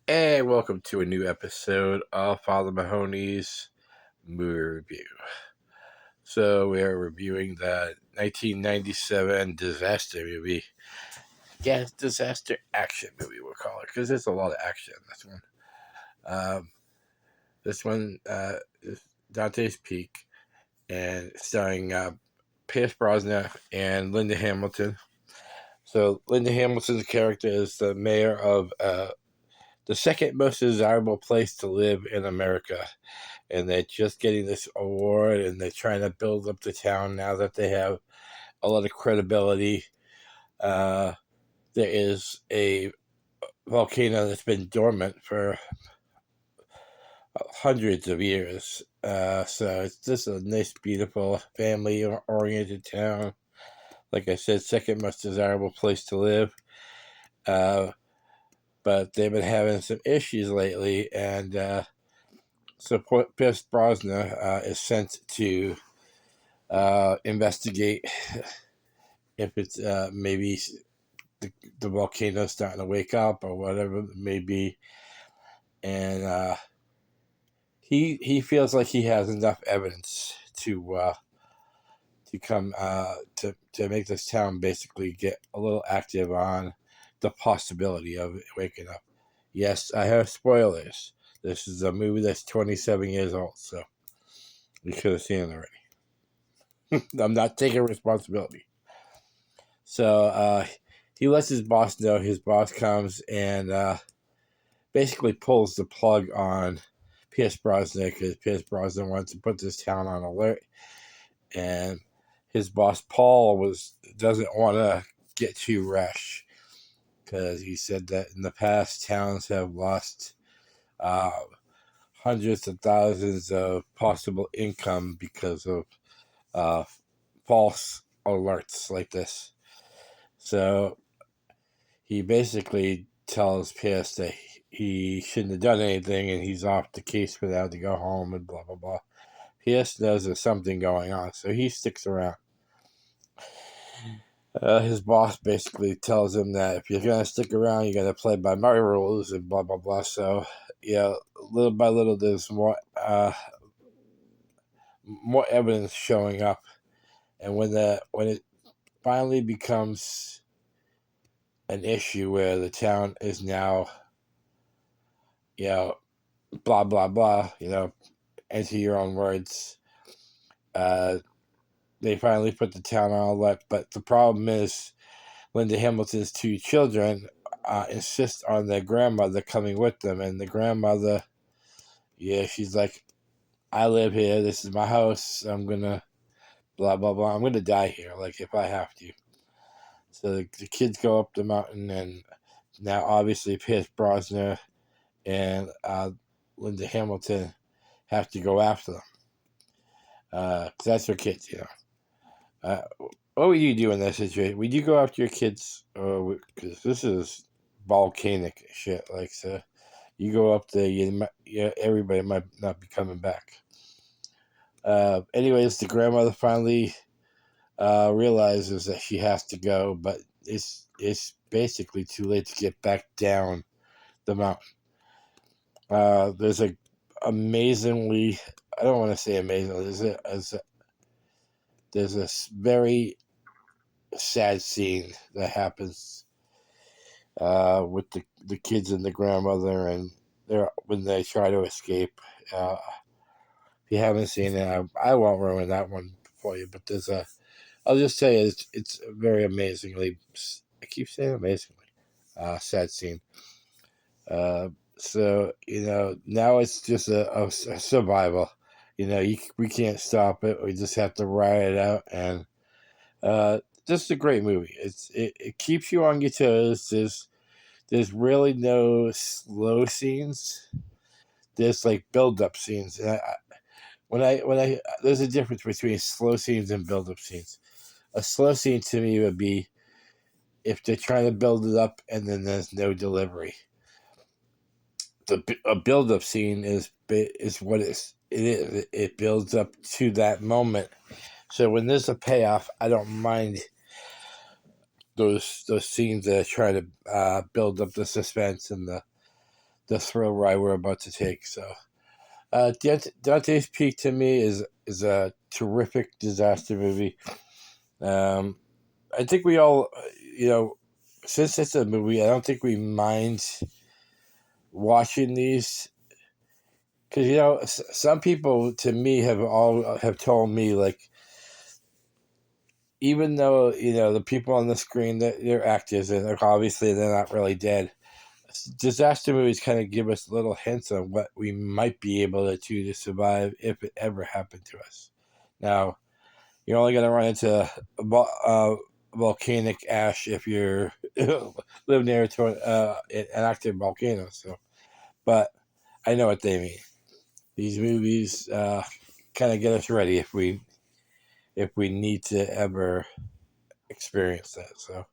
And welcome to a new episode of Father Mahoney's movie review. So we are reviewing the 1997 disaster movie. Yeah, disaster action movie we'll call it, because there's a lot of action in this one. This one is Dante's Peak, and starring Pierce Brosnan and Linda Hamilton. So Linda Hamilton's character is the mayor of the second most desirable place to live in America. And they're just getting this award, and they're trying to build up the town now that they have a lot of credibility. There is a volcano that's been dormant for hundreds of years. So it's just a nice, beautiful, family-oriented town. Like I said, second most desirable place to live. But they've been having some issues lately, and so Pierce Brosnan is sent to investigate if it's maybe the volcano starting to wake up or whatever it may be. And he feels like he has enough evidence to come to make this town basically get a little active on the possibility of it waking up. Yes, I have spoilers. This is a movie that's 27 years old, so you should have seen it already. I'm not taking responsibility. So he lets his boss know. His boss comes and basically pulls the plug on Pierce Brosnan, because Pierce Brosnan wants to put this town on alert, and his boss Paul doesn't want to get too rash, because he said that in the past towns have lost uh, hundreds of thousands of possible income because of uh, false alerts like this. So he basically tells Pierce that he shouldn't have done anything, and he's off the case for now to go home and blah blah blah. Pierce knows there's something going on, so he sticks around. His boss basically tells him that if you're gonna stick around, you're gonna play by my rules and blah blah blah. So yeah, little by little, there's more evidence showing up, and when it finally becomes an issue where the town is now, you know, blah blah blah, into your own words. They finally put the town on alert, but the problem is Linda Hamilton's two children insist on their grandmother coming with them, and the grandmother, yeah, she's like, I live here, this is my house, I'm gonna blah blah blah, I'm gonna die here, like, if I have to. So the kids go up the mountain, and now obviously Pierce Brosnan and Linda Hamilton have to go after them, because that's their kids. Uh, what would you do in that situation? Would you go after your kids? Because this is volcanic shit. Like, so you go up there, everybody might not be coming back. Anyways, the grandmother finally realizes that she has to go, but it's basically too late to get back down the mountain. There's a amazingly, I don't want to say amazing. There's a very sad scene that happens with the kids and the grandmother, and when they try to escape. If you haven't seen it, I won't ruin that one for you. But I'll just say it's very amazingly. I keep saying amazingly sad scene. So now it's just a survival. We can't stop it. We just have to ride it out, and this is a great movie. It keeps you on your toes. There's really no slow scenes. There's like build up scenes. And when I there's a difference between slow scenes and build up scenes. A slow scene to me would be if they're trying to build it up and then there's no delivery. A build up scene is what it is. It builds up to that moment. So when there's a payoff, I don't mind those scenes that are trying to build up the suspense and the thrill ride we're about to take. So, Dante's Peak to me is a terrific disaster movie. I think we all, since it's a movie, I don't think we mind watching these because some people to me have told me, like, even though the people on the screen, that they're actors and obviously they're not really dead. Disaster movies kind of give us little hints on what we might be able to do to survive if it ever happened to us. Now, you're only going to run into volcanic ash if you live near to an active volcano. So, but I know what they mean. These movies kind of get us ready if we need to ever experience that. So,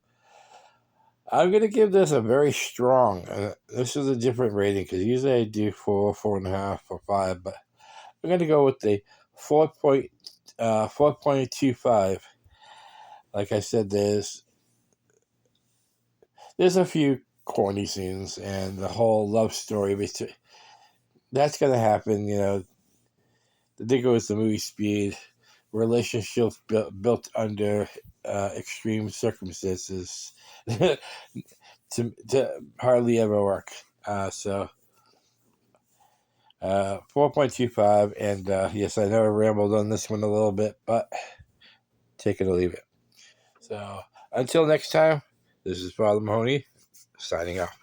I'm gonna give this a very strong. This is a different rating because usually I do 4.5, or 5, but I'm gonna go with the 4.25. Like I said, there's a few corny scenes and the whole love story between that's gonna happen. I think it was the movie Speed. Relationships built under extreme circumstances to hardly ever work. So 4.25, and yes, I know I rambled on this one a little bit, but take it or leave it. So until next time, this is Father Mahoney signing off.